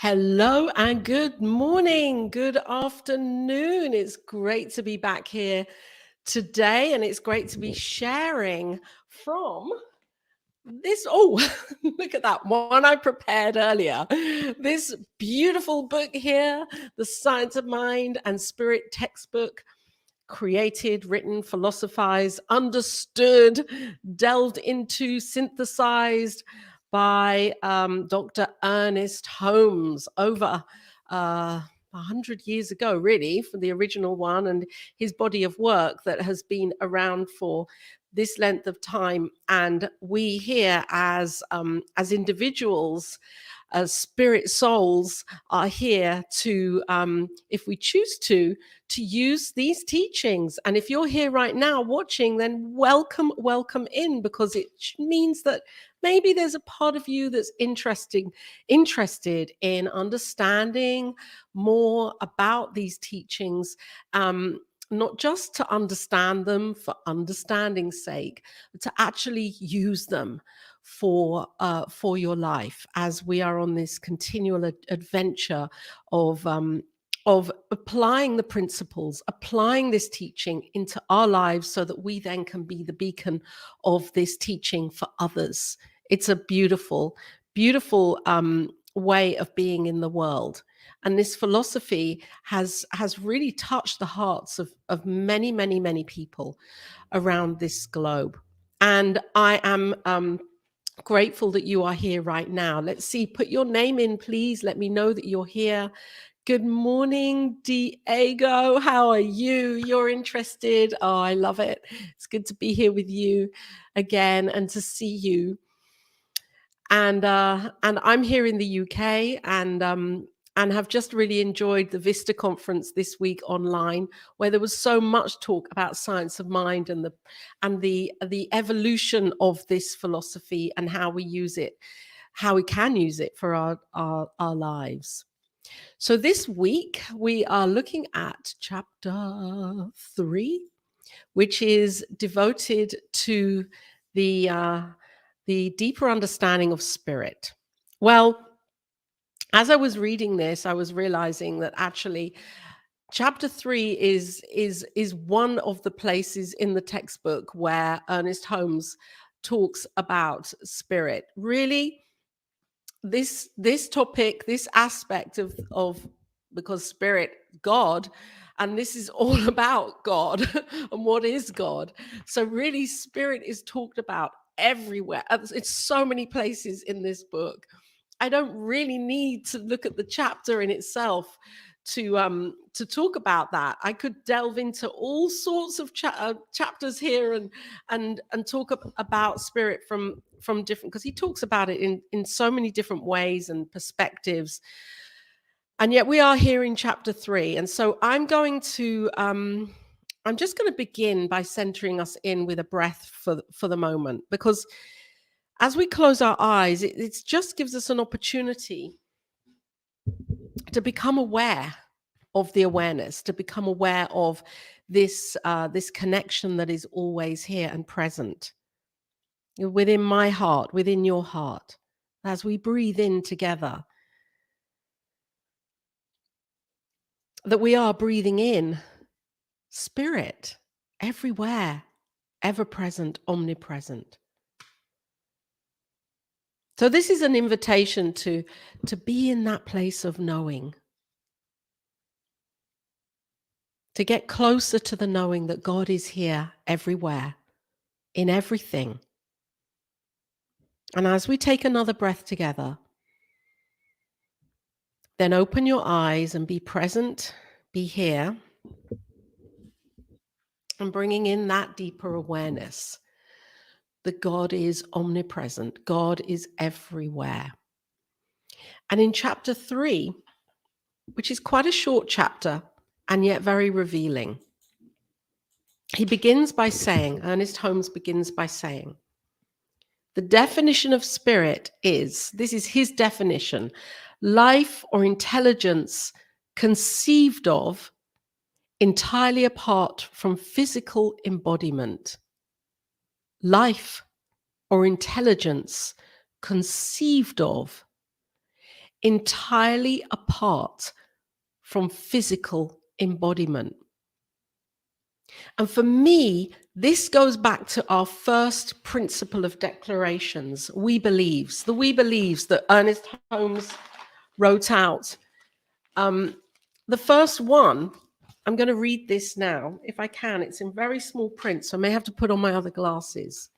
Hello and good morning, good afternoon. It's great to be back here today, and it's great to be sharing from this. Oh, look at that one I prepared earlier. This beautiful book here, The Science of Mind and Spirit textbook, created, written, philosophized, understood, delved into, synthesized by Dr. Ernest Holmes over 100 years ago, really, for the original one, and his body of work that has been around for this length of time. And we here as individuals, as spirit souls, are here to, if we choose to use these teachings. And if you're here right now watching, then welcome in, because it means that maybe there's a part of you that's interested in understanding more about these teachings, not just to understand them for understanding's sake, but to actually use them for your life, as we are on this continual adventure of applying the principles, applying this teaching into our lives, so that we then can be the beacon of this teaching for others. It's a beautiful way of being in the world. And this philosophy has really touched the hearts of many people around this globe. And I am grateful that you are here right now. Let's see, put your name in, please. Let me know that you're here. Good morning, Diego. How are you? You're interested. Oh, I love it. It's good to be here with you again and to see you. And I'm here in the UK, and have just really enjoyed the Vista conference this week online, where there was so much talk about science of mind and the evolution of this philosophy and how we use it, how we can use it for our lives. So this week we are looking at chapter 3, which is devoted to the deeper understanding of spirit. Well, as I was reading this, I was realizing that actually chapter 3 is one of the places in the textbook where Ernest Holmes talks about spirit. Really, this topic, this aspect of because spirit, God, and this is all about God and what is God. So really, spirit is talked about everywhere. It's so many places in this book. I don't really need to look at the chapter in itself to talk about that. I could delve into all sorts of chapters here and talk about spirit from different, because he talks about it in so many different ways and perspectives. And yet we are here in chapter 3, and so I'm just going to begin by centering us in with a breath for the moment, because as we close our eyes, it just gives us an opportunity to become aware of the awareness, to become aware of this connection that is always here and present within my heart, within your heart, as we breathe in together, that we are breathing in spirit everywhere, ever present, omnipresent. So this is an invitation to be in that place of knowing, to get closer to the knowing that God is here everywhere, in everything. And as we take another breath together, then open your eyes and be present, be here, and bringing in that deeper awareness that God is omnipresent, God is everywhere. And in chapter 3, which is quite a short chapter and yet very revealing, Ernest Holmes begins by saying, the definition of spirit is, this is his definition, life or intelligence conceived of entirely apart from physical embodiment. Life or intelligence conceived of entirely apart from physical embodiment. And for me, this goes back to our first principle of declarations, we believes, the we believes that Ernest Holmes wrote out. The first one, I'm going to read this now, if I can. It's in very small print, so I may have to put on my other glasses.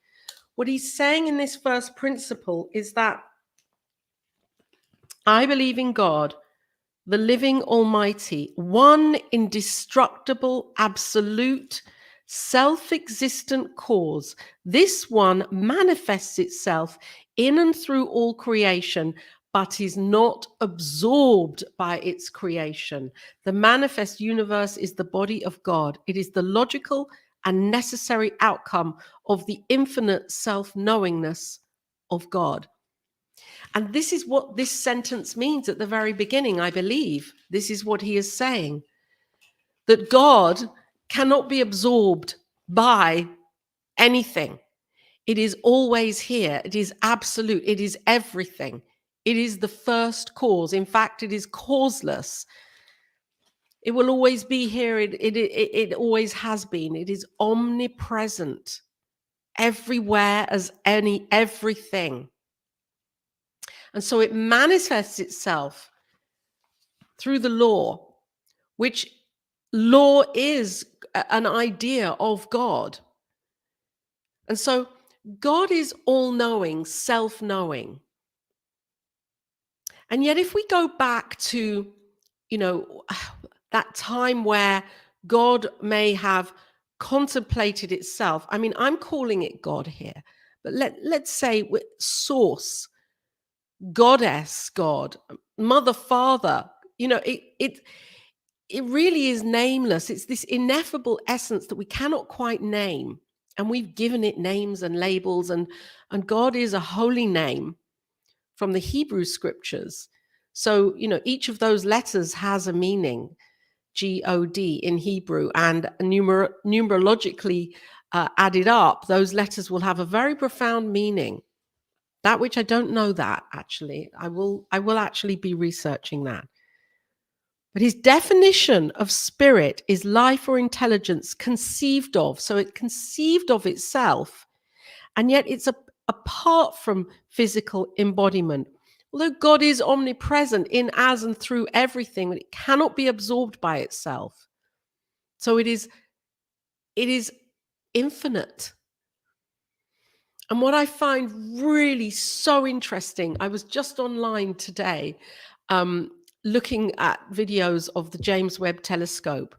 What he's saying in this first principle is that I believe in God, the living Almighty, one indestructible, absolute, self-existent cause. This one manifests itself in and through all creation, but is not absorbed by its creation. The manifest universe is the body of God. It is the logical and necessary outcome of the infinite self-knowingness of God. And this is what this sentence means at the very beginning, I believe. This is what he is saying, that God cannot be absorbed by anything. It is always here. It is absolute. It is everything. It is the first cause. In fact, it is causeless. It will always be here. It always has been. It is omnipresent, everywhere as everything. And so it manifests itself through the law, which law is an idea of God. And so God is all-knowing, self-knowing. And yet if we go back to, that time where God may have contemplated itself, I mean, I'm calling it God here, but let's say source, goddess, God, mother, father, it really is nameless. It's this ineffable essence that we cannot quite name. And we've given it names and labels, and God is a holy name from the Hebrew scriptures. So, each of those letters has a meaning, G-O-D in Hebrew, and numerologically added up, those letters will have a very profound meaning. That which I don't know that, actually. I will actually be researching that. But his definition of spirit is life or intelligence conceived of. So it conceived of itself, and yet it's apart from physical embodiment. Although God is omnipresent in, as, and through everything, it cannot be absorbed by itself. So it is infinite. And what I find really so interesting, I was just online today, looking at videos of the James Webb Telescope.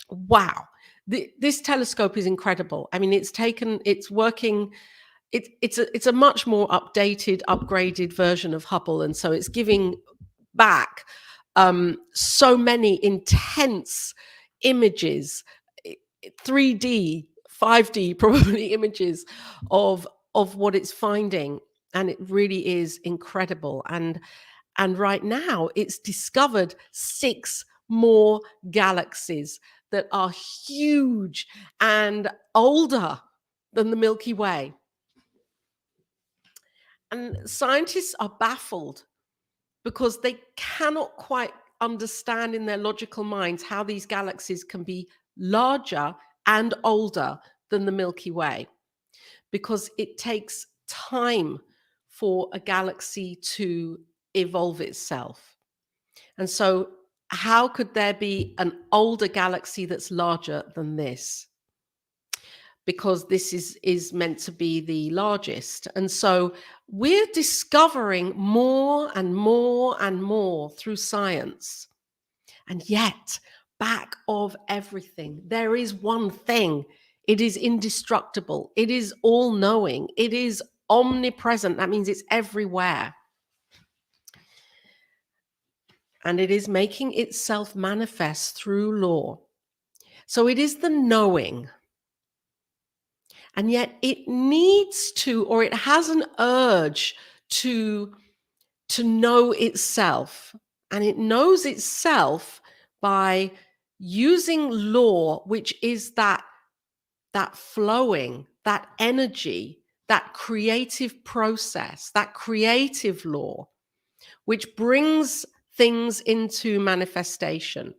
Wow. This telescope is incredible. I mean, it's working, it's a much more updated, upgraded version of Hubble. And so it's giving back so many intense images, 3D, 5D probably images of what it's finding. And it really is incredible. And right now, it's discovered 6 more galaxies that are huge and older than the Milky Way. And scientists are baffled because they cannot quite understand in their logical minds how these galaxies can be larger and older than the Milky Way, because it takes time for a galaxy to evolve itself. And so how could there be an older galaxy that's larger than this? Because this is meant to be the largest. And so we're discovering more and more and more through science. And yet, back of everything, there is one thing. It is indestructible. It is all-knowing. It is omnipresent. That means it's everywhere. And it is making itself manifest through law. So it is the knowing. And yet it needs to, or it has an urge to know itself. And it knows itself by using law, which is that flowing, that energy, that creative process, that creative law, which brings things into manifestation.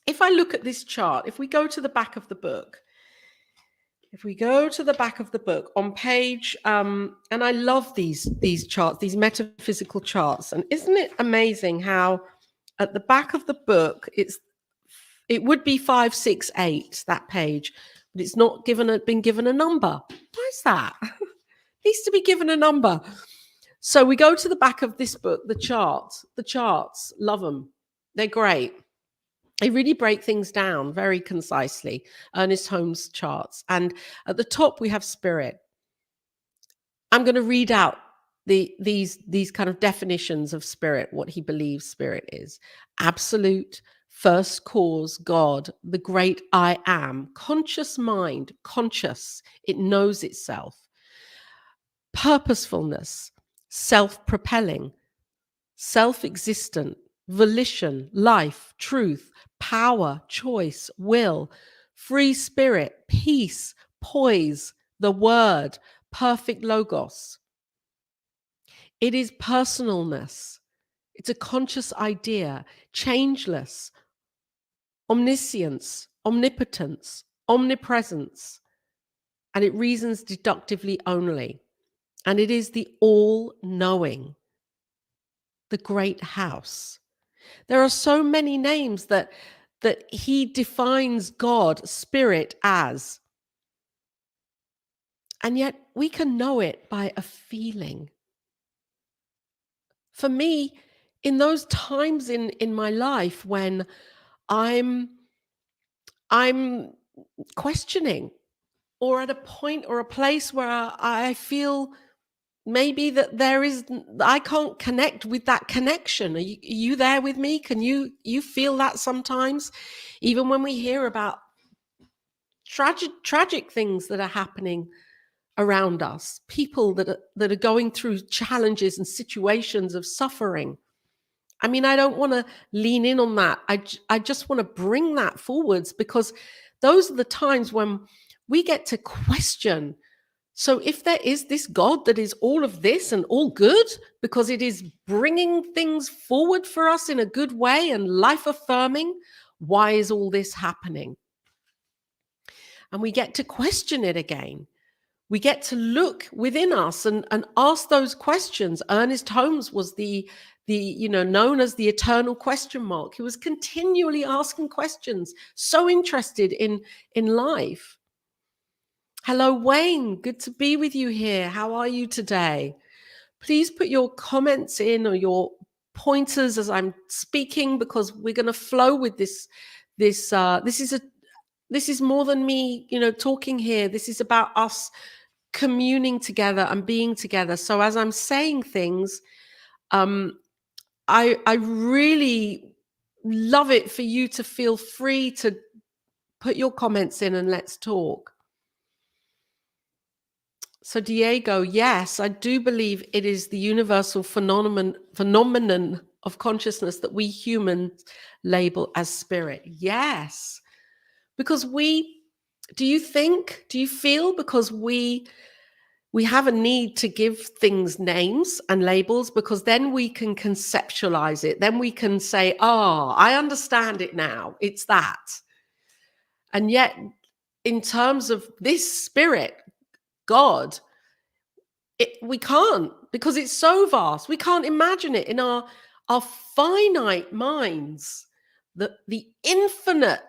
If I look at this chart, if we go to the back of the book, on page, and I love these charts, these metaphysical charts, and isn't it amazing how at the back of the book it would be 568, that page, but it's not been given a number. Why is that? It needs to be given a number. So we go to the back of this book, the charts, love them. They're great. They really break things down very concisely, Ernest Holmes charts. And at the top, we have spirit. I'm going to read out these kind of definitions of spirit, what he believes spirit is. Absolute, first cause, God, the great I am, conscious mind, conscious, it knows itself. Purposefulness, self-propelling, self-existent, volition, life, truth, power, choice, will, free spirit, peace, poise, the word, perfect logos. It is personalness. It's a conscious idea, changeless, omniscience, omnipotence, omnipresence, and it reasons deductively only. And it is the all-knowing, the great house. There are so many names that he defines God, spirit, as. And yet we can know it by a feeling. For me, in those times in my life when I'm questioning, or at a point or a place where I feel maybe that I can't connect with that connection. Are you there with me? Can you feel that sometimes? Even when we hear about tragic things that are happening around us, people that are going through challenges and situations of suffering. I mean, I don't want to lean in on that. I just want to bring that forwards, because those are the times when we get to question. So if there is this God that is all of this and all good, because it is bringing things forward for us in a good way and life affirming, why is all this happening? And we get to question it again. We get to look within us and ask those questions. Ernest Holmes was the known as the eternal question mark. He was continually asking questions, so interested in life. Hello, Wayne. Good to be with you here. How are you today? Please put your comments in, or your pointers as I'm speaking, because we're going to flow with this. This is more than me, talking here. This is about us communing together and being together. So as I'm saying things, I really love it for you to feel free to put your comments in and let's talk. So Diego, yes, I do believe it is the universal phenomenon of consciousness that we humans label as spirit. Yes, because do you feel because we have a need to give things names and labels, because then we can conceptualize it. Then we can say, I understand it now. It's that. And yet, in terms of this spirit, God, we can't, because it's so vast. We can't imagine it in our finite minds. The infiniteness.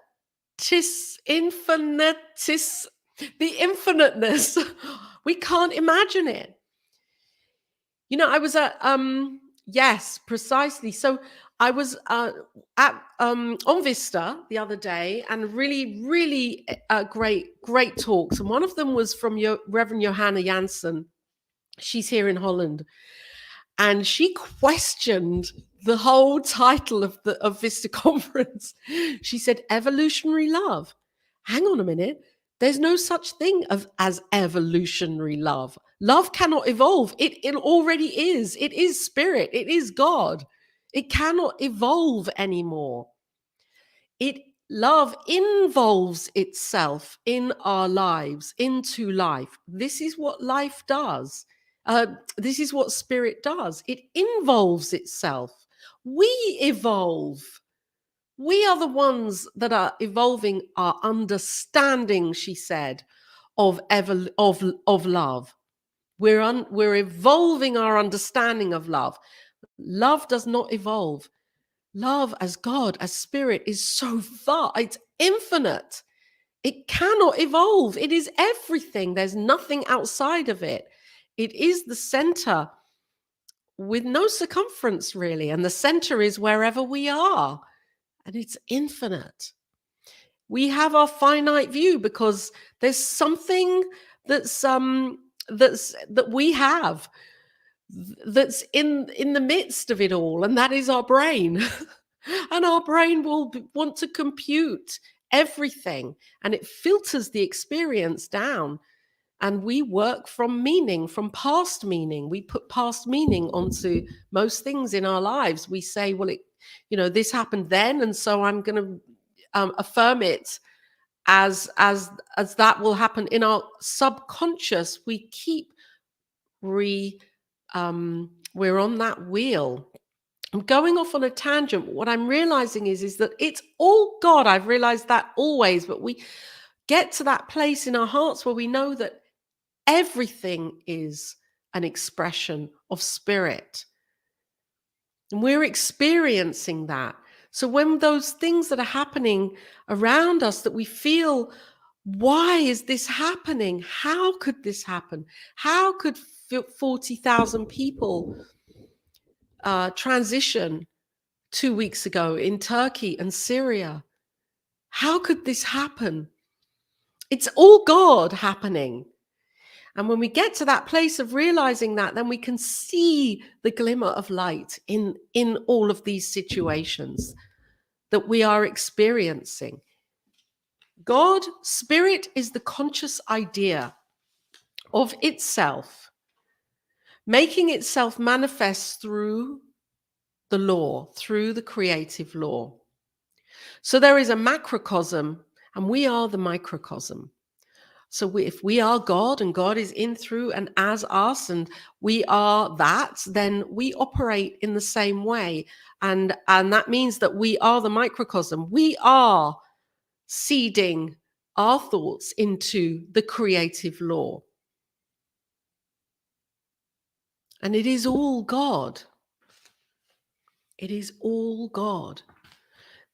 We can't imagine it. I was at yes, precisely. So I was at on Vista the other day, and really great talks. And one of them was from Reverend Johanna Jansen. She's here in Holland, and she questioned the whole title of Vista conference. She said, "Evolutionary love." Hang on a minute. There's no such thing as evolutionary love. Love cannot evolve. It already is. It is spirit. It is God. It cannot evolve anymore. Love involves itself in our lives, into life. This is what life does. This is what spirit does. It involves itself. We evolve. We are the ones that are evolving our understanding, she said, of love. We're evolving our understanding of love. Love does not evolve. Love as God, as spirit, is so far, it's infinite. It cannot evolve. It is everything. There's nothing outside of it. It is the center with no circumference, really. And the center is wherever we are. And it's infinite. We have our finite view because there's something that we have that's in the midst of it all, and that is our brain. And our brain will want to compute everything, and it filters the experience down. And we work from meaning, from past meaning. We put past meaning onto most things in our lives. We say, well, this happened then, and so I'm going to affirm it as that will happen. In our subconscious, we keep we're on that wheel. I'm going off on a tangent. What I'm realizing is that it's all God. I've realized that always, but we get to that place in our hearts where we know that everything is an expression of spirit. And we're experiencing that. So when those things that are happening around us that we feel, why is this happening? How could this happen? How could 40,000 people transition 2 weeks ago in Turkey and Syria? How could this happen? It's all God happening. And when we get to that place of realizing that, then we can see the glimmer of light in all of these situations that we are experiencing. God, spirit, is the conscious idea of itself, making itself manifest through the law, through the creative law. So there is a macrocosm, and we are the microcosm. So if we are God and God is in, through, and as us, and we are that, then we operate in the same way. And that means that we are the microcosm. We are seeding our thoughts into the creative law. And it is all God. It is all God.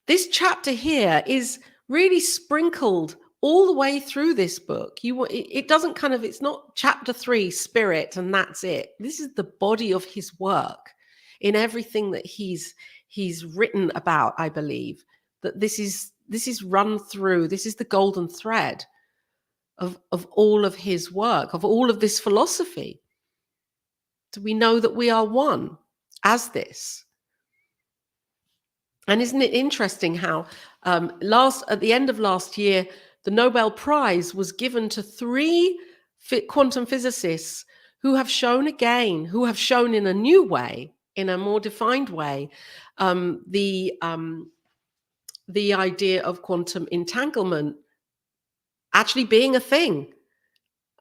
This chapter here is really sprinkled all the way through this book. It doesn't it's not chapter 3, spirit, and that's it. This is the body of his work in everything that he's written about, I believe. That this is run through, this is the golden thread of all of his work, of all of this philosophy. So we know that we are one as this. And isn't it interesting how at the end of last year, the Nobel Prize was given to 3 quantum physicists who have shown in a new way, in a more defined way, the idea of quantum entanglement actually being a thing.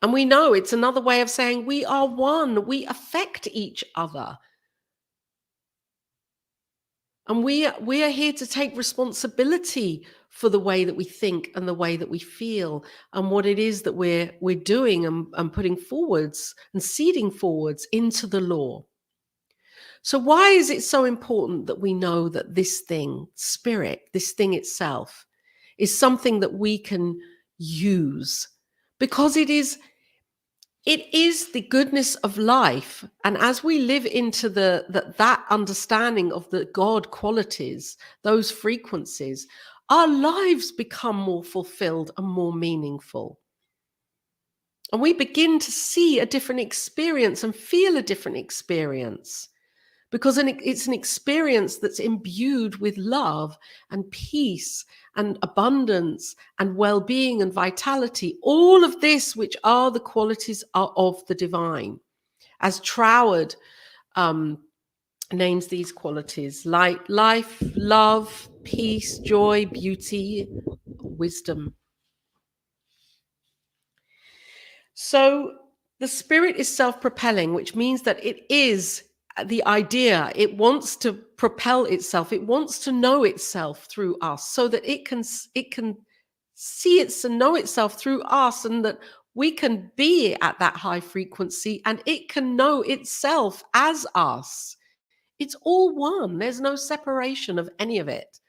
And we know it's another way of saying we are one, we affect each other. And we are here to take responsibility for the way that we think and the way that we feel and what it is that we're doing and putting forwards and seeding forwards into the law. So why is it so important that we know that this thing, spirit, this thing itself, is something that we can use? Because it is the goodness of life. And as we live into that understanding of the God qualities, those frequencies, our lives become more fulfilled and more meaningful. And we begin to see a different experience and feel a different experience, because it's an experience that's imbued with love and peace and abundance and well-being and vitality, all of this, which are the qualities of the divine. As Troward names these qualities: light, life, love, peace, joy, beauty, wisdom. So The spirit is self-propelling, which means that it is the idea. It wants to propel itself. It wants to know itself through us, so that it can see it and know itself through us, and that we can be at that high frequency, and it can know itself as us. It's all one. There's no separation of any of it.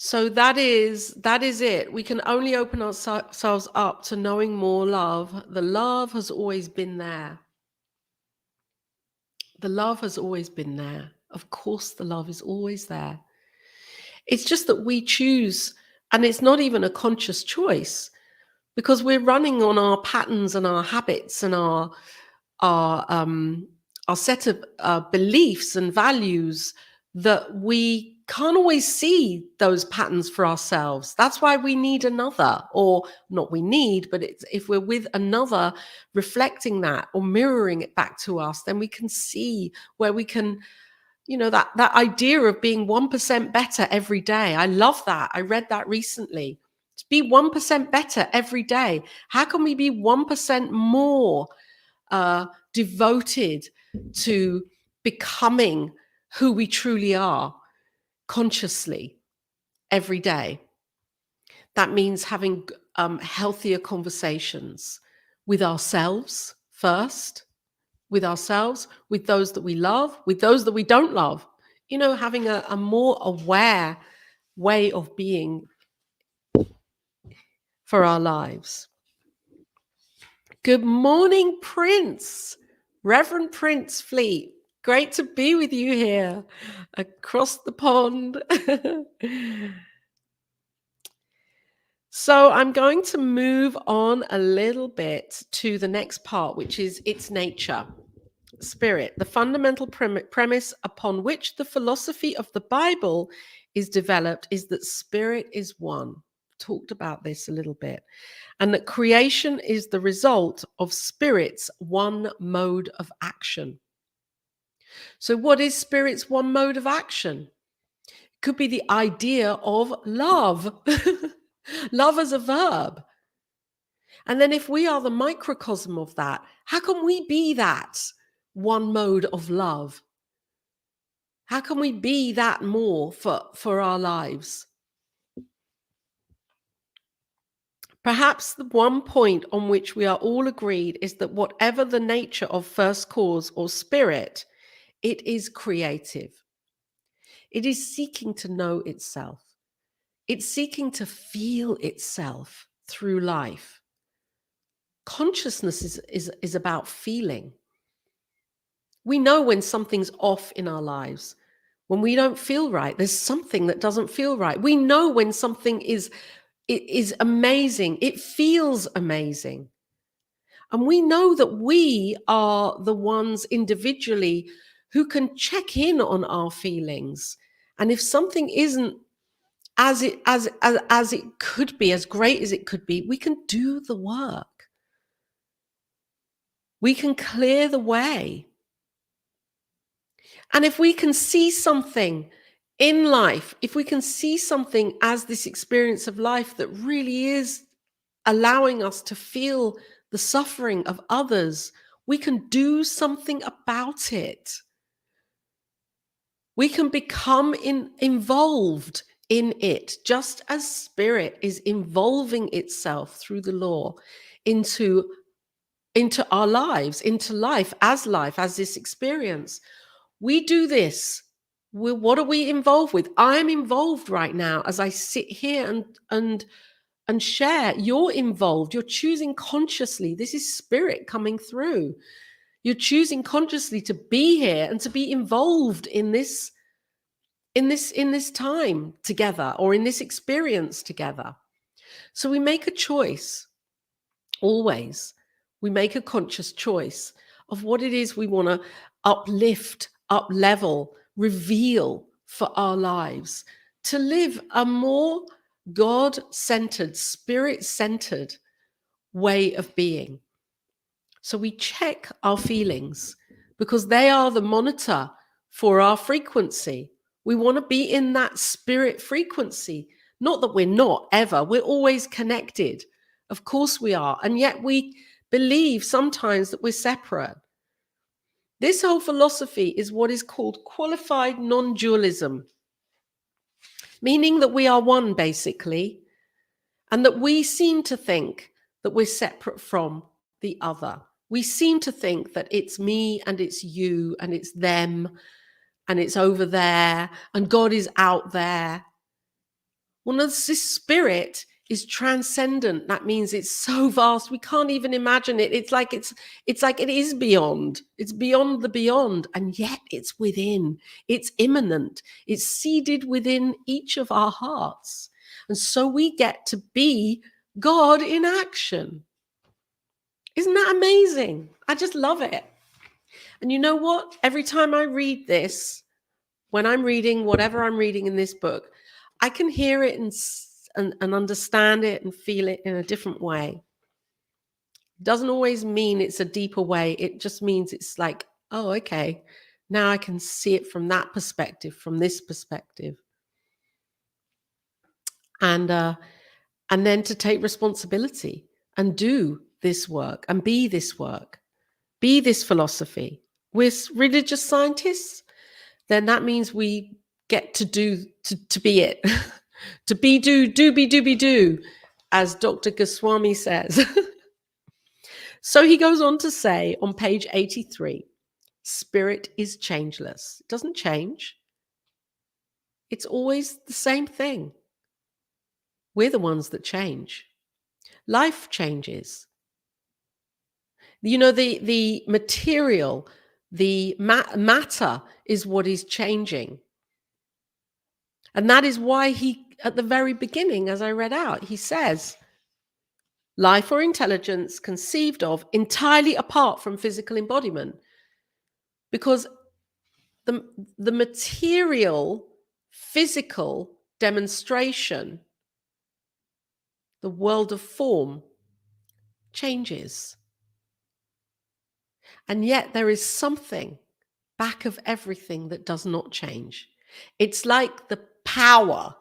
So that is it. We can only open ourselves up to knowing more love. The love has always been there. The love has always been there. Of course, the love is always there. It's just that we choose, and it's not even a conscious choice, because we're running on our patterns and our habits and our our set of beliefs and values, that we can't always see those patterns for ourselves. That's why we need another, or not we need, but it's, if we're with another reflecting that or mirroring it back to us, then we can see where we can, that idea of being 1% better every day. I love that. I read that recently. To be 1% better every day. How can we be 1% more devoted to becoming who we truly are consciously every day? That means having healthier conversations with ourselves first, with ourselves, with those that we love, with those that we don't love. Having a more aware way of being for our lives. Good morning, Prince. Reverend Prince Fleet. Great to be with you here across the pond. So I'm going to move on a little bit to the next part, which is its nature. Spirit, the fundamental premise upon which the philosophy of the Bible is developed, is that spirit is one. Talked about this a little bit. And that creation is the result of spirit's one mode of action. So what is spirit's one mode of action? It could be the idea of love. Love as a verb. And then if we are the microcosm of that, how can we be that one mode of love? How can we be that more for our lives? Perhaps the one point on which we are all agreed is that whatever the nature of first cause or spirit, it is creative. It is seeking to know itself. It's seeking to feel itself through life. Consciousness is about feeling. We know when something's off in our lives, when we don't feel right. There's something that doesn't feel right. We know when something is amazing. It feels amazing. And we know that we are the ones individually who can check in on our feelings. And if something isn't as it could be, as great as it could be, we can do the work. We can clear the way. And if we can see something in life, if we can see something as this experience of life that really is allowing us to feel the suffering of others, we can do something about it. We can become involved in it, just as spirit is involving itself through the law into our lives, into life, as this experience. We do this. What are we involved with? I'm involved right now as I sit here and share. You're involved. You're choosing consciously. This is spirit coming through. You're choosing consciously to be here and to be involved in this time together, or in this experience together. So we make a choice. Always, we make a conscious choice of what it is we want to uplift, up-level, reveal for our lives, to live a more God-centered, spirit-centered way of being. So we check our feelings, because they are the monitor for our frequency. We want to be in that spirit frequency, Not that we're not ever, we're always connected. Of course we are. And yet we believe sometimes that we're separate. This whole philosophy is what is called qualified non-dualism, meaning that we are one, basically, and that we seem to think that we're separate from the other. We seem to think that it's me and it's you and it's them and it's over there and God is out there. Well, this spirit is transcendent. That means it's so vast we can't even imagine it. It's like it is beyond. It's beyond the beyond, and yet it's within. It's immanent. It's seated within each of our hearts, and so we get to be God in action. Isn't that amazing? I just love it. And you know what? Every time I read this, when I'm reading whatever I'm reading in this book, I can hear it and understand it and feel it in a different way. Doesn't always mean it's a deeper way. It just means it's like, oh, okay, now I can see it from that perspective, from this perspective. And then to take responsibility and do this work and be this work, be this philosophy. We're religious scientists, then that means we get to do, to be it. To be, do, as Dr. Goswami says. So he goes on to say on page 83, spirit is changeless. It doesn't change. It's always the same thing. We're the ones that change. Life changes. You know, the material, the matter is what is changing. And that is why he, at the very beginning, as I read out, he says, life or intelligence conceived of entirely apart from physical embodiment. Because the material, physical demonstration, the world of form, changes. And yet there is something back of everything that does not change. It's like the power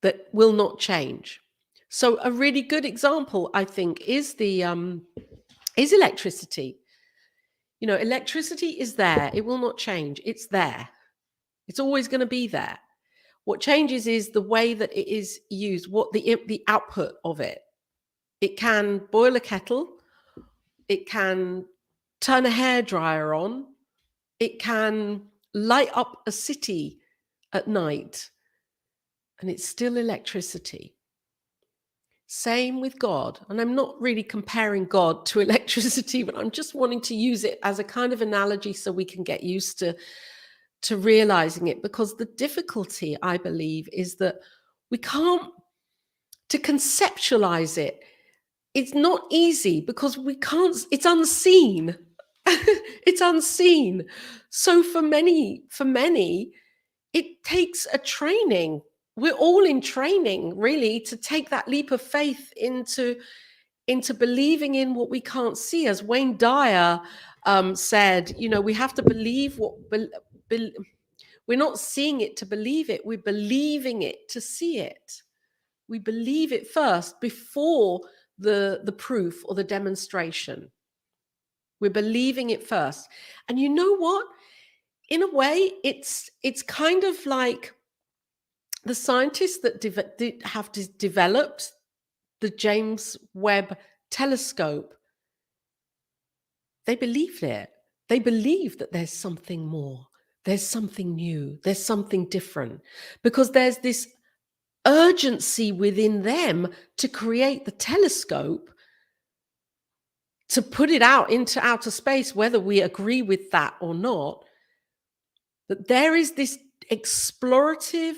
that will not change. So a really good example, I think, is is electricity. You know, electricity is there. It will not change. It's there. It's always going to be there. What changes is the way that it is used, what the output of it. It can boil a kettle. It can turn a hairdryer on. It can light up a city at night. And it's still electricity. Same with God. And I'm not really comparing God to electricity, but I'm just wanting to use it as a kind of analogy so we can get used to realizing it. Because the difficulty, I believe, is that we can't, to conceptualize it, it's not easy because we can't, it's unseen. It's unseen. So for many, it takes a training. We're all in training, really, to take that leap of faith into believing in what we can't see. As Wayne Dyer said, you know, we have to believe what we're not seeing it to believe it. We're believing it to see it. We believe it first before the proof or the demonstration. We're believing it first. And you know what? In a way, it's kind of like the scientists that have developed the James Webb telescope. They believed it. They believe that there's something more. There's something new. There's something different. Because there's this urgency within them to create the telescope, to put it out into outer space, whether we agree with that or not. That there is this explorative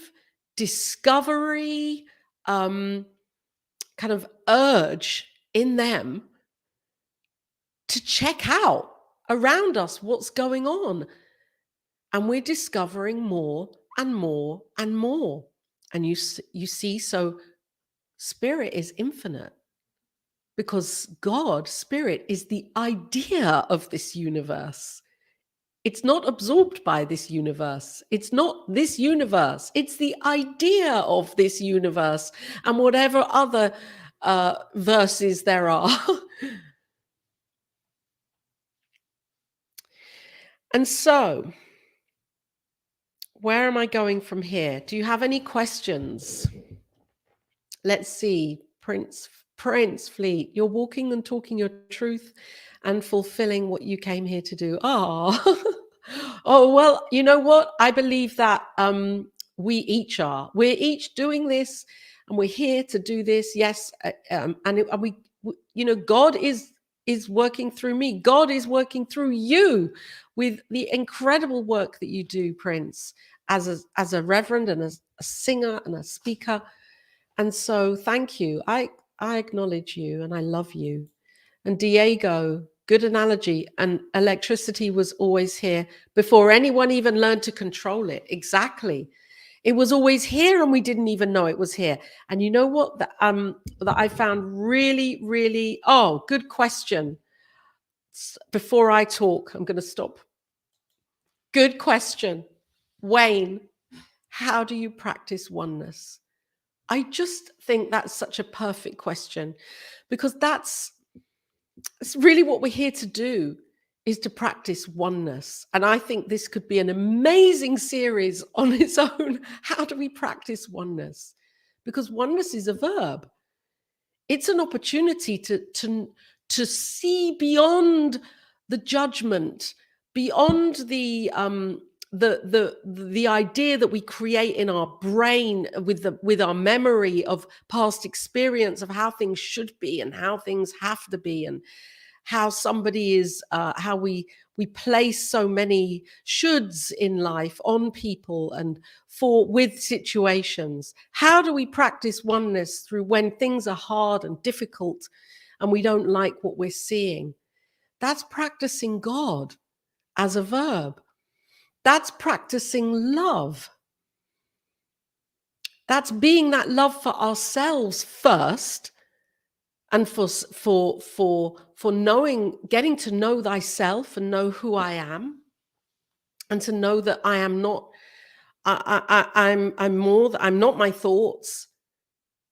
discovery kind of urge in them to check out around us what's going on. And we're discovering more and more and more. And you see, so spirit is infinite because God, spirit, is the idea of this universe. It's not absorbed by this universe. It's not this universe. It's the idea of this universe and whatever other verses there are. And so, where am I going from here? Do you have any questions? Let's see. Prince Fleet, you're walking and talking your truth and fulfilling what you came here to do. Oh, oh, well, you know what? I believe that we each are. We're each doing this, and we're here to do this. Yes, and you know, God is working through me. God is working through you with the incredible work that you do, Prince, as a reverend and as a singer and a speaker. And so, thank you. I acknowledge you, and I love you. And Diego, good analogy. And electricity was always here before anyone even learned to control it. Exactly. It was always here and we didn't even know it was here. And you know what? That I found really, really, oh, good question. Before I talk, I'm going to stop. Good question. Wayne, how do you practice oneness? I just think that's such a perfect question, because that's really what we're here to do, is to practice oneness. And I think this could be an amazing series on its own. How do we practice oneness? Because oneness is a verb. It's an opportunity to see beyond the judgment, beyond the idea that we create in our brain with our memory of past experience of how things should be and how things have to be, and how somebody is how we place so many shoulds in life on people and with situations. How do we practice oneness through when things are hard and difficult and we don't like what we're seeing? That's practicing God as a verb. That's practicing love. That's being that love for ourselves first, and for knowing, getting to know thyself and know who I am, and to know that I am not. I'm more. I'm not my thoughts.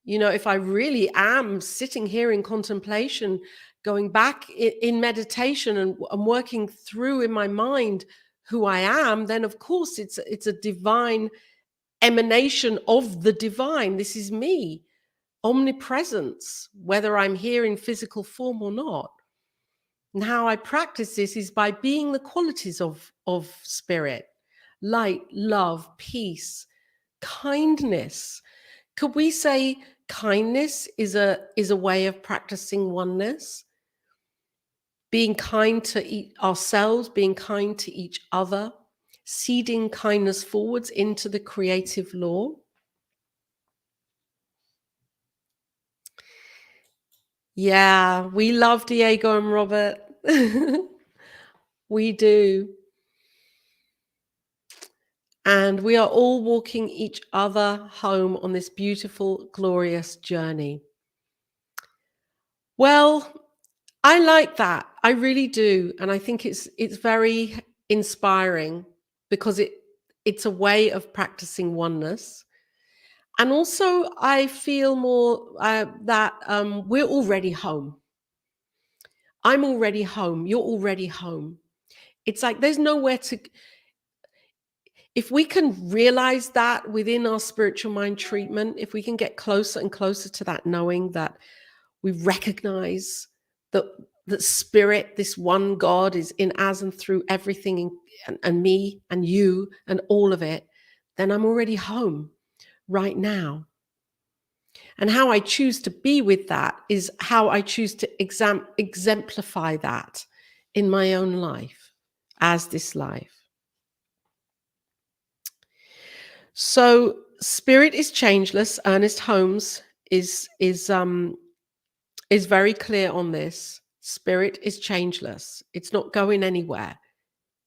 You know, if I really am sitting here in contemplation, going back in meditation and working through in my mind who I am, then of course it's a divine emanation of the divine. This is me, omnipresence, whether I'm here in physical form or not. And how I practice this is by being the qualities of spirit: light, love, peace, kindness. Could we say kindness is a way of practicing oneness? Being kind to ourselves, being kind to each other, seeding kindness forwards into the creative law. Yeah, we love Diego and Robert. We do. And we are all walking each other home on this beautiful, glorious journey. Well, I like that. I really do. And I think it's very inspiring, because it's a way of practicing oneness. And also, I feel more that we're already home. I'm already home. You're already home. It's like there's nowhere to. If we can realize that within our spiritual mind treatment, if we can get closer and closer to that, knowing that we recognize that spirit, this one God, is in us and through everything, and me and you and all of it, then I'm already home right now. And how I choose to be with that is how I choose to exemplify that in my own life, as this life. So spirit is changeless. Ernest Holmes is very clear on this. Spirit is changeless. It's not going anywhere.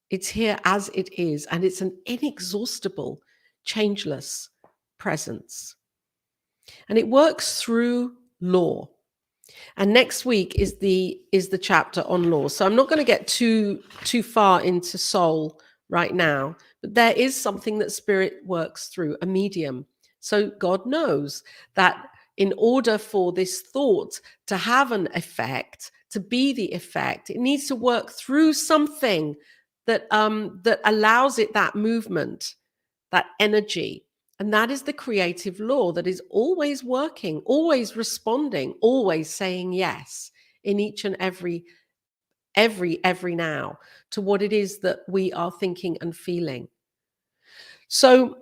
It's here as it is, and it's an inexhaustible, changeless presence. And it works through law. And next week is the chapter on law. So I'm not going to get too far into soul right now, but there is something that spirit works through, a medium. So God knows that in order for this thought to have an effect, to be the effect, it needs to work through something that that allows it that movement, that energy. And that is the creative law that is always working, always responding, always saying yes in each and every now to what it is that we are thinking and feeling. So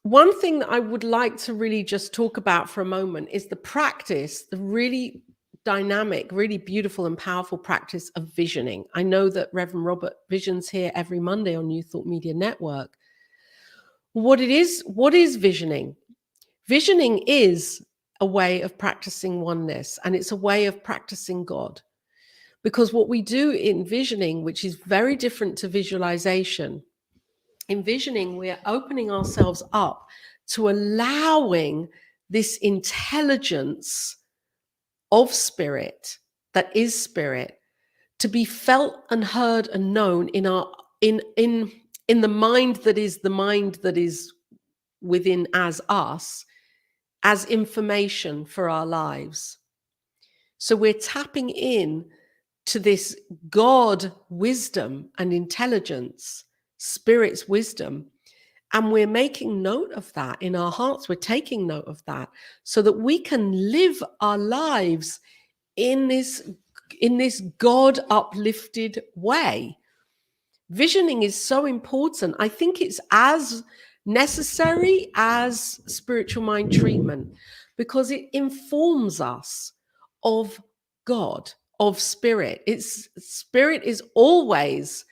one thing that I would like to really just talk about for a moment is the practice, the really dynamic, really beautiful and powerful practice of visioning. I know that Reverend Robert visions here every Monday on New Thought Media Network. What is visioning? Visioning is a way of practicing oneness, and it's a way of practicing God. Because what we do in visioning, which is very different to visualization, in visioning, we are opening ourselves up to allowing this intelligence of spirit, that is spirit, to be felt and heard and known in our in the mind that is within as us, as information for our lives. So we're tapping in to this God wisdom and intelligence, spirit's wisdom, and we're making note of that in our hearts. We're taking note of that so that we can live our lives in this God uplifted way. Visioning is so important. I think it's as necessary as spiritual mind treatment because it informs us of God, of spirit. It's spirit is always,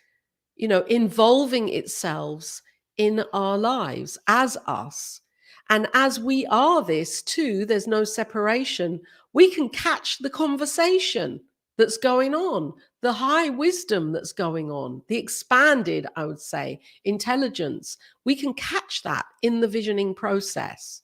involving itself in our lives as us. And as we are this too, there's no separation. We can catch the conversation that's going on, the high wisdom that's going on, the expanded, I would say, intelligence. We can catch that in the visioning process.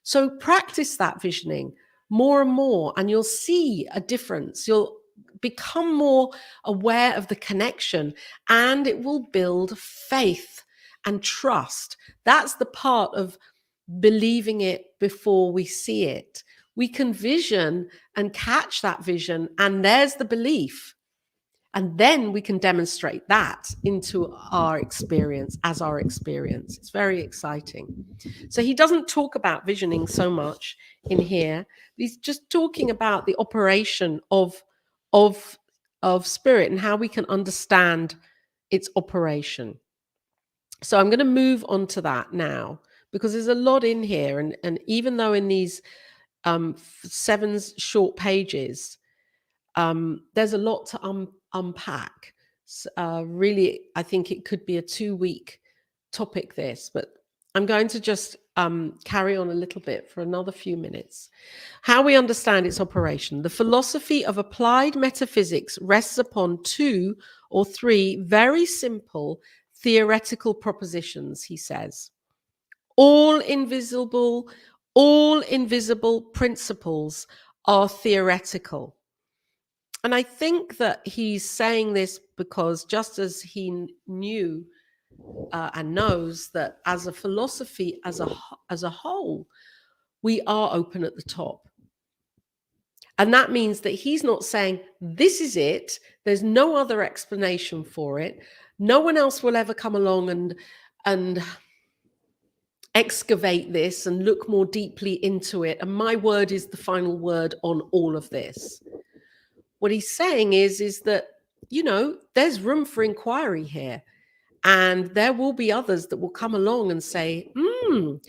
So practice that visioning more and more, and you'll see a difference. You'll become more aware of the connection, and it will build faith and trust. That's the part of believing it before we see it. We can vision and catch that vision, and there's the belief. And then we can demonstrate that into our experience as our experience. It's very exciting. So he doesn't talk about visioning so much in here. He's just talking about the operation of spirit and how we can understand its operation. So I'm going to move on to that now because there's a lot in here. And even though in these 7 short pages, there's a lot to unpack. Really, I think it could be a 2-week topic, this, but I'm going to just carry on a little bit for another few minutes. How we understand its operation. The philosophy of applied metaphysics rests upon 2 or 3 very simple theoretical propositions, he says. All invisible principles are theoretical. And I think that he's saying this because just as he knew and knows that as a philosophy, as a whole, we are open at the top. And that means that he's not saying, this is it. There's no other explanation for it. No one else will ever come along and excavate this and look more deeply into it. And my word is the final word on all of this. What he's saying is that, there's room for inquiry here. And there will be others that will come along and say, and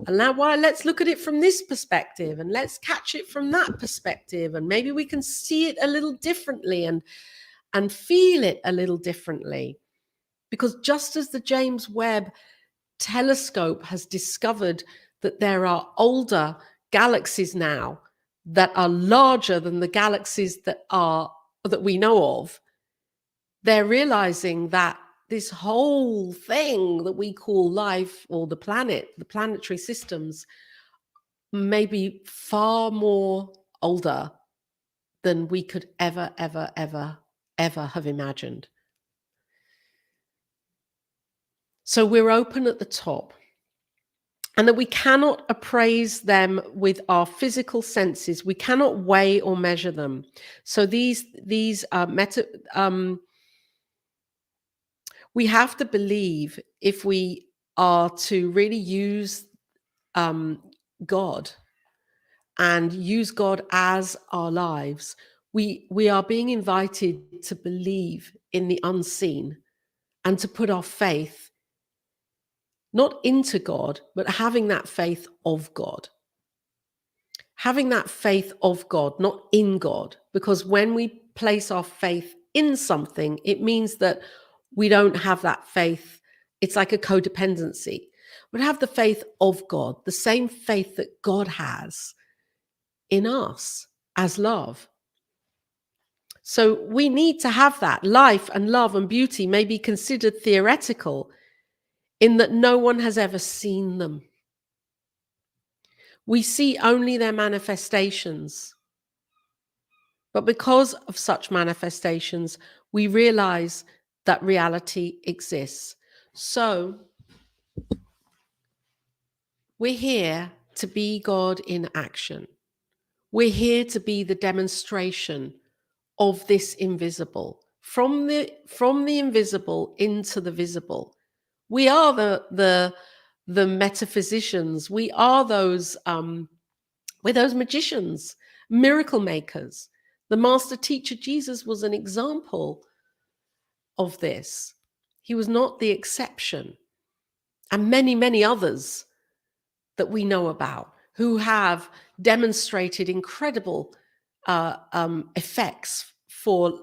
now let's look at it from this perspective and let's catch it from that perspective. And maybe we can see it a little differently and feel it a little differently. Because just as the James Webb telescope has discovered that there are older galaxies now that are larger than the galaxies that we know of, they're realizing that this whole thing that we call life or the planet, the planetary systems, may be far more older than we could ever, ever, ever, ever have imagined. So we're open at the top, and that we cannot appraise them with our physical senses. We cannot weigh or measure them. So these we have to believe, if we are to really use God and use God as our lives, we are being invited to believe in the unseen and to put our faith not into God, but having that faith of God. Having that faith of God, not in God. Because when we place our faith in something, it means that we don't have that faith. It's like a codependency. We have the faith of God, the same faith that God has in us as love. So we need to have that. Life and love and beauty may be considered theoretical in that no one has ever seen them. We see only their manifestations. But because of such manifestations, we realize that reality exists. So we're here to be God in action. We're here to be the demonstration of this invisible, from the invisible into the visible. We are the metaphysicians. We are those we're those magicians, miracle makers. The master teacher Jesus was an example of this. He was not the exception. And many, many others that we know about who have demonstrated incredible effects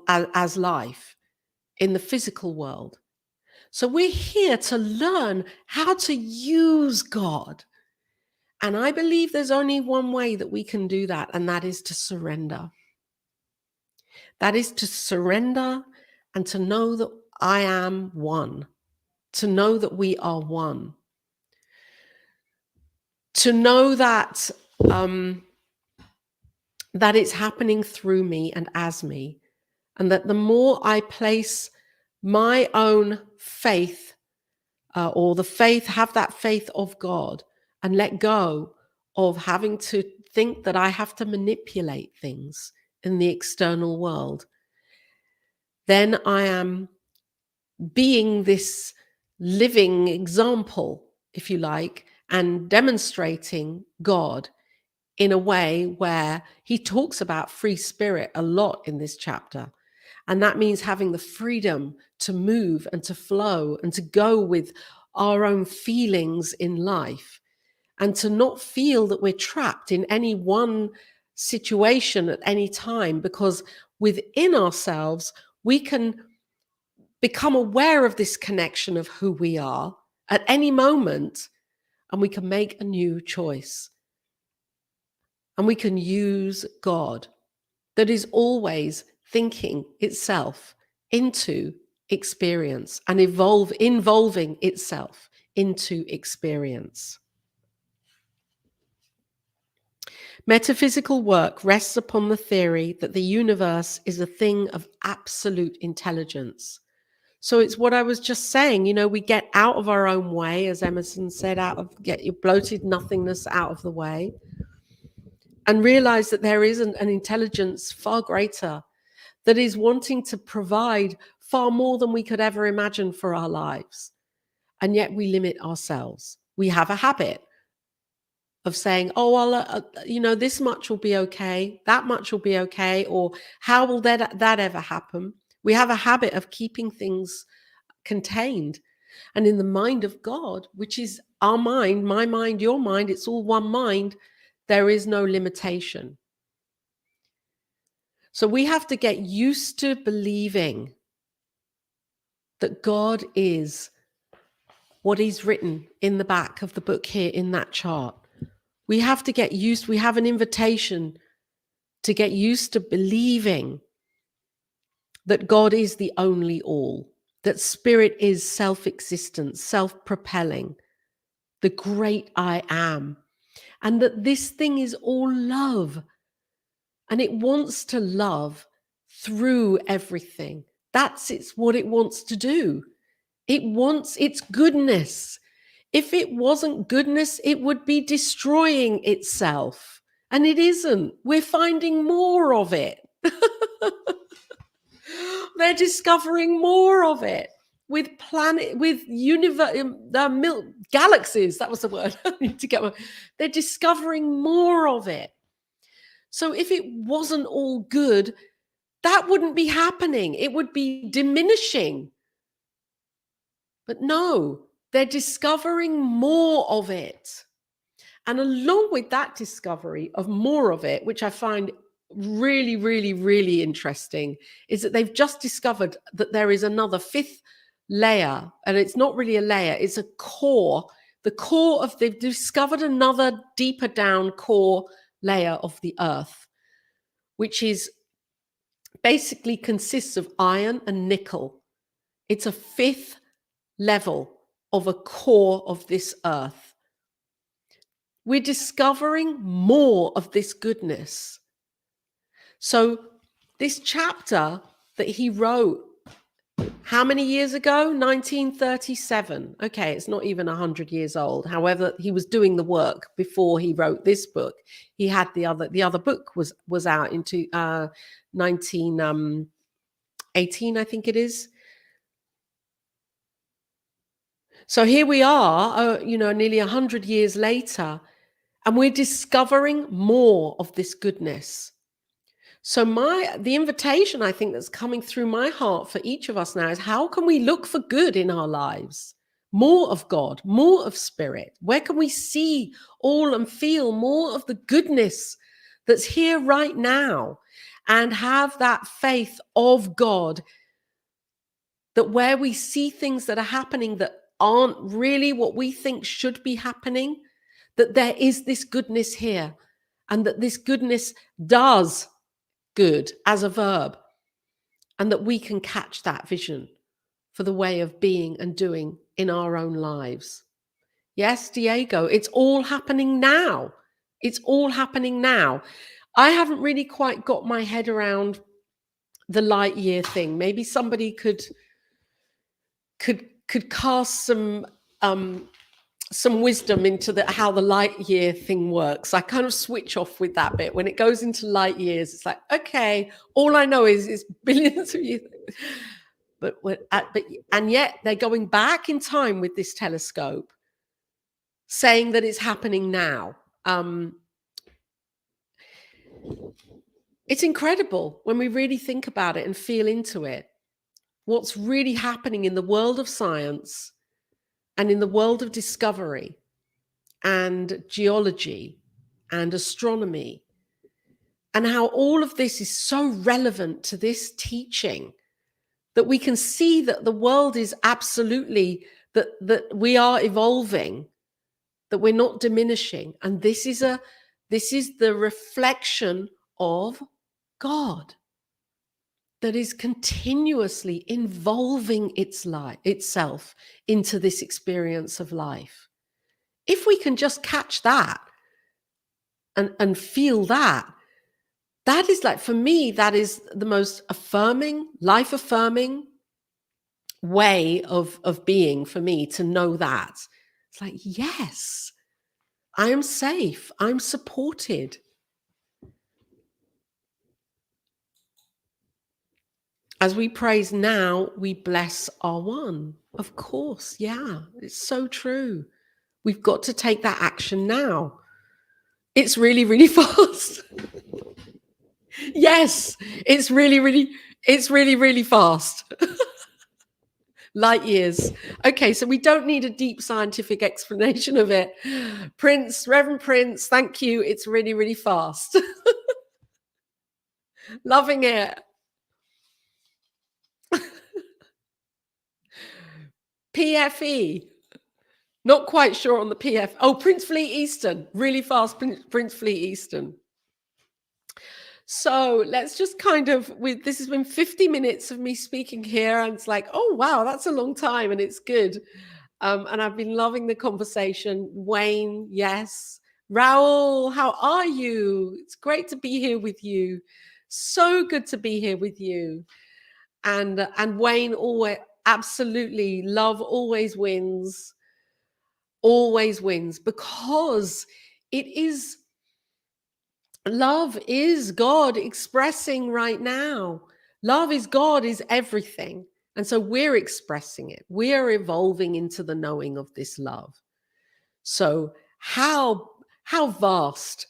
as life in the physical world. So we're here to learn how to use God. And I believe there's only one way that we can do that, and that is to surrender. That is to surrender and to know that I am one, to know that we are one, to know that that it's happening through me and as me, and that the more I place my own faith have that faith of God, and let go of having to think that I have to manipulate things in the external world, then I am being this living example, if you like, and demonstrating God in a way where he talks about free spirit a lot in this chapter. And that means having the freedom to move and to flow and to go with our own feelings in life, and to not feel that we're trapped in any one situation at any time, because within ourselves, we can become aware of this connection of who we are at any moment, and we can make a new choice. And we can use God that is always thinking itself into experience and involving itself into experience. Metaphysical work rests upon the theory that the universe is a thing of absolute intelligence. So it's what I was just saying, we get out of our own way, as Emerson said, get your bloated nothingness out of the way, and realize that there is an intelligence far greater that is wanting to provide far more than we could ever imagine for our lives. And yet we limit ourselves. We have a habit of saying, oh, well, this much will be okay, that much will be okay, or how will that ever happen? We have a habit of keeping things contained. And in the mind of God, which is our mind, my mind, your mind, it's all one mind, there is no limitation. So we have to get used to believing that God is what is written in the back of the book here in that chart. We have to get used, we have an invitation to get used to believing that God is the only all, that spirit is self-existent, self-propelling, the great I am, and that this thing is all love. and it wants to love through everything. What it wants to do. It wants its goodness. If it wasn't goodness, it would be destroying itself. And it isn't. We're finding more of it. They're discovering more of it with galaxies. That was the word. I need to get one. They're discovering more of it. So if it wasn't all good, that wouldn't be happening. It would be diminishing. But no, they're discovering more of it. And along with that discovery of more of it, which I find really, really, really interesting, is that they've just discovered that there is another fifth layer. And it's not really a layer, it's a core. They've discovered another deeper down core layer of the earth, which is basically consists of iron and nickel. It's a fifth level of a core of this earth. We're discovering more of this goodness. So this chapter that he wrote, how many years ago? 1937. Okay, it's not even 100 years old. However, he was doing the work before he wrote this book. He had the other book was out into 1918, I think it is. So here we are, nearly 100 years later, and we're discovering more of this goodness. So the invitation, I think, that's coming through my heart for each of us now is, how can we look for good in our lives? More of God, more of Spirit. Where can we see all and feel more of the goodness that's here right now, and have that faith of God, that where we see things that are happening that aren't really what we think should be happening, that there is this goodness here, and that this goodness does good as a verb, and that we can catch that vision for the way of being and doing in our own lives. Yes, Diego, it's all happening now. It's all happening now. I haven't really quite got my head around the light year thing. Maybe somebody could cast some wisdom into how the light year thing works. I kind of switch off with that bit. When it goes into light years, it's like, okay, all I know is it's billions of years. And yet they're going back in time with this telescope, saying that it's happening now. It's incredible when we really think about it and feel into it. What's really happening in the world of science and in the world of discovery and geology and astronomy, and how all of this is so relevant to this teaching, that we can see that the world is absolutely, that we are evolving, that we're not diminishing. And this is the reflection of God that is continuously involving itself into this experience of life. If we can just catch that and feel that is, like, for me, that is the most affirming, life-affirming way of being for me, to know that. It's like, yes, I am safe. I'm supported. As we praise now, we bless our one. Of course, yeah, it's so true. We've got to take that action now. It's really, really fast. Yes, it's really, really fast. Light years. Okay, so we don't need a deep scientific explanation of it. Reverend Prince, thank you. It's really, really fast. Loving it. PFE. Not quite sure on the PF. Oh, Prince Fleet Eastern. Really fast, Prince Fleet Eastern. So let's just this has been 50 minutes of me speaking here, and it's like, oh, wow, that's a long time, and it's good. And I've been loving the conversation. Wayne, yes. Raoul, how are you? It's great to be here with you. So good to be here with you. And Wayne, always, absolutely, love always wins, because it is, love is God expressing right now. Love is God, is everything. And so we're expressing it. We are evolving into the knowing of this love. So how vast,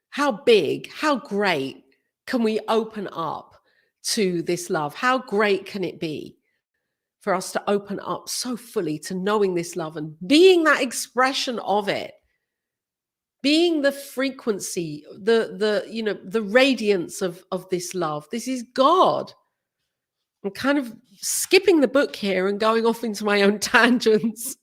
how big, how great can we open up to this love? How great can it be for us to open up so fully to knowing this love and being that expression of it, being the frequency, the radiance of this love? This is God. I'm kind of skipping the book here and going off into my own tangents.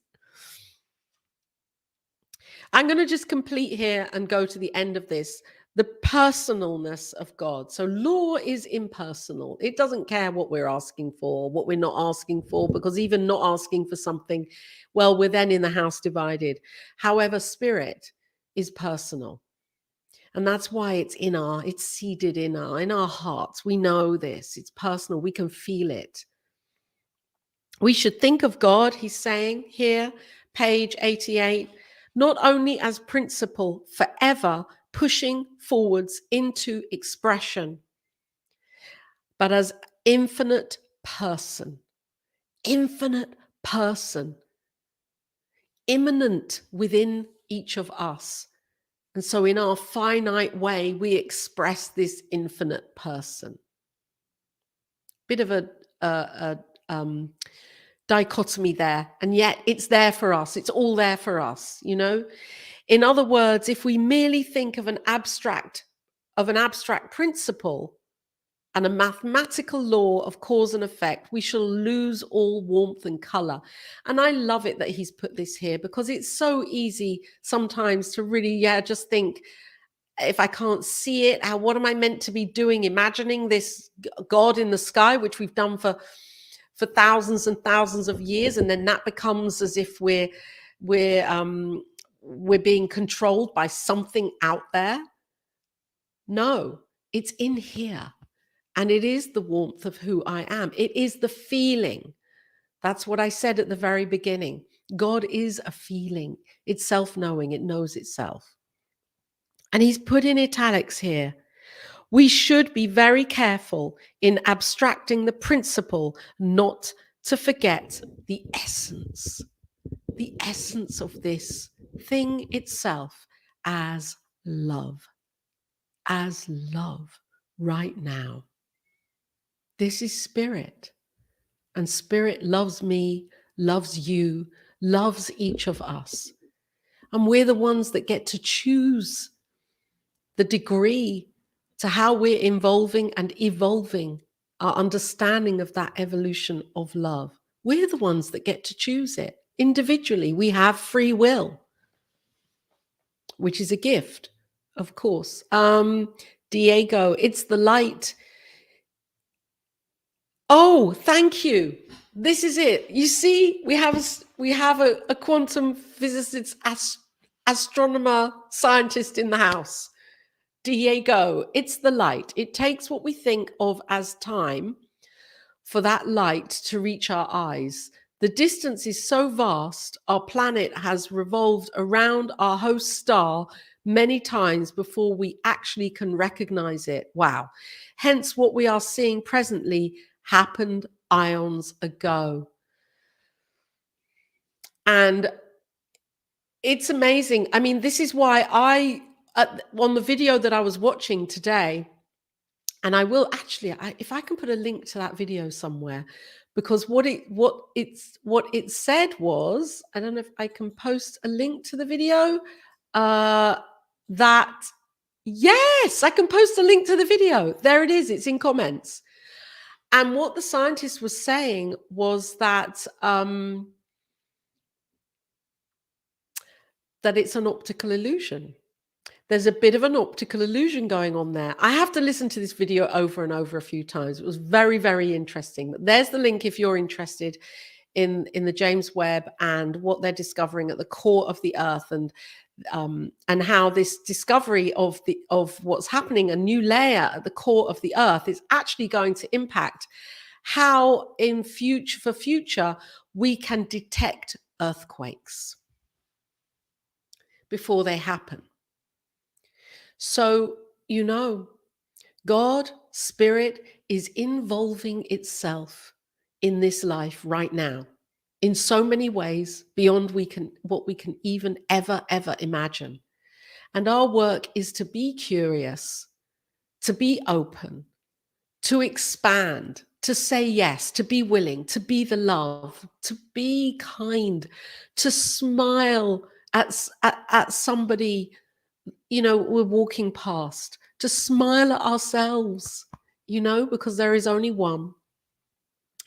I'm going to just complete here and go to the end of this. The personalness of God. So law is impersonal. It doesn't care what we're asking for, what we're not asking for, because even not asking for something, well, we're then in the house divided. However, spirit is personal. And that's why it's seated in our hearts. We know this. It's personal. We can feel it. We should think of God, he's saying here, page 88, not only as principle forever pushing forwards into expression, but as infinite person, immanent within each of us. And so in our finite way, we express this infinite person. Bit of a dichotomy there, and yet it's there for us. It's all there for us, you know. In other words, if we merely think of an abstract principle and a mathematical law of cause and effect, we shall lose all warmth and color. And I love it that he's put this here, because it's so easy sometimes to really just think, if I can't see it, what am I meant to be doing? Imagining this God in the sky, which we've done for thousands and thousands of years, and then that becomes as if we're being controlled by something out there. No, it's in here, and it is the warmth of who I am. It is the feeling. That's what I said at the very beginning. God is a feeling. It's self-knowing. It knows itself. And he's put in italics here, we should be very careful in abstracting the principle, not to forget the essence of this thing itself as love right now. This is spirit, and spirit loves me, loves you, loves each of us. And we're the ones that get to choose the degree to how we're involving and evolving our understanding of that evolution of love. We're the ones that get to choose it. Individually, we have free will, which is a gift, of course. Diego, it's the light. Oh, thank you. This is it. You see, we have a quantum physicist, astronomer, scientist in the house. Diego, it's the light. It takes what we think of as time for that light to reach our eyes. The distance is so vast, our planet has revolved around our host star many times before we actually can recognize it. Wow. Hence, what we are seeing presently happened eons ago. And it's amazing. I mean, this is why on the video that I was watching today, and I will actually, if I can put a link to that video somewhere, because what it said was, I don't know if I can post a link to the video, that, yes, I can post a link to the video. There it is. It's in comments. And what the scientist was saying was that, that it's an optical illusion. There's a bit of an optical illusion going on there. I have to listen to this video over and over a few times. It was very, very interesting. But there's the link if you're interested. in the James Webb and what they're discovering at the core of the Earth, and how this discovery of what's happening, a new layer at the core of the Earth, is actually going to impact how for future we can detect earthquakes before they happen. So, God, Spirit, is involving itself in this life right now in so many ways beyond what we can even ever imagine. And our work is to be curious, to be open, to expand, to say yes, to be willing, to be the love, to be kind, to smile at somebody, we're walking past, to smile at ourselves, because there is only one.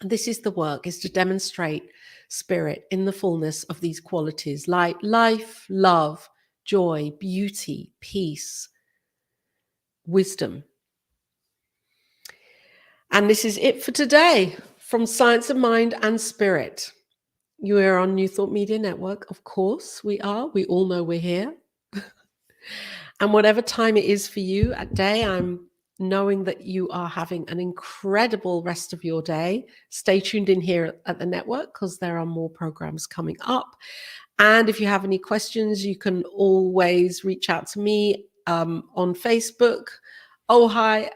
This is the work, is to demonstrate Spirit in the fullness of these qualities, like life, love, joy, beauty, peace, wisdom. And this is it for today from Science of Mind and Spirit. You are on New Thought Media Network. Of course we are. We all know we're here. And whatever time it is for you at day, I'm knowing that you are having an incredible rest of your day. Stay tuned in here at the network because there are more programs coming up. And if you have any questions, you can always reach out to me on Facebook. Oh, hi,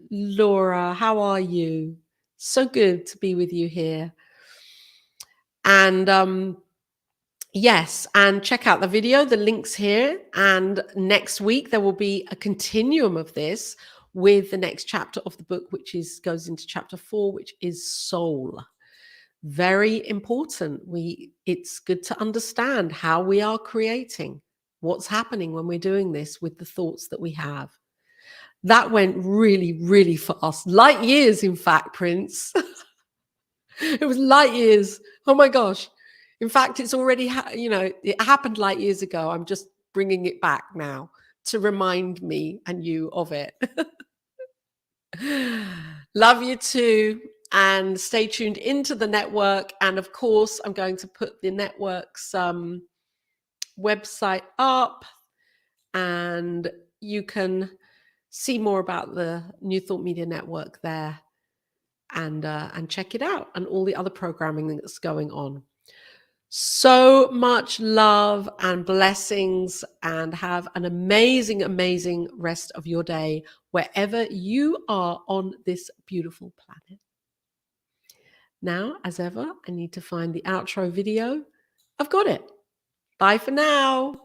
Laura. How are you? So good to be with you here. And yes, and check out the video, the link's here. And next week, there will be a continuum of this with the next chapter of the book, which goes into chapter 4, which is soul. Very important. It's good to understand how we are creating, what's happening when we're doing this with the thoughts that we have. That went really, really fast. Light years, in fact, Prince. It was light years. Oh my gosh. In fact, it's already, it happened light years ago. I'm just bringing it back now to remind me and you of it. Love you too. And stay tuned into the network. And of course, I'm going to put the network's website up, and you can see more about the New Thought Media Network there, and check it out, and all the other programming that's going on. So much love and blessings, and have an amazing, amazing rest of your day wherever you are on this beautiful planet. Now, as ever, I need to find the outro video. I've got it. Bye for now.